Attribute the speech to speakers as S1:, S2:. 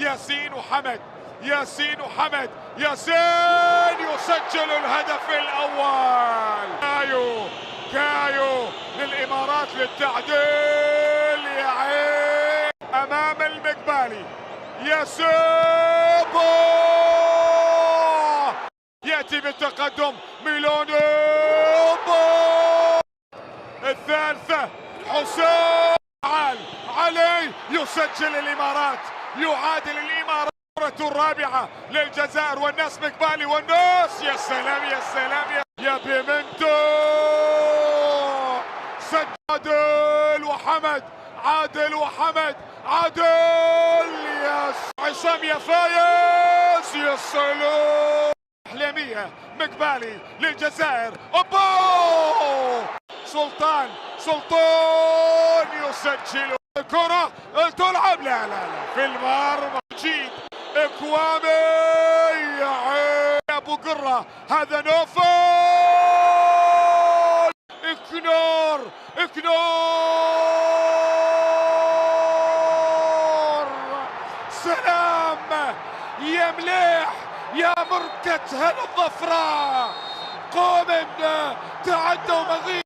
S1: ياسين وحمد، ياسين وحمد، ياسين يسجل الهدف الأول. كايو للإمارات للتعديل يا عين أمام المقبالي. ياسين يأتي بالتقدم ميلونو الثالثة. حسام علي يسجل الإمارات، يعادل الإمارات الكرة الرابعة للجزائر والناس مقبالي والناس. يا سلام يا سلام يا بيمنتو. عادل وحمد، عادل وحمد، عادل يا عصام يا فايز. يا سلام احلامية مقبالي للجزائر. اوبا سلطان يسجل الكرة تلعب لا في المرمى. جيد اكوامي يا عين ابو قرة، هذا نوفل. اكنور سلام يا مليح يا مركة هالظفرة. قوم تعدوا مغيب.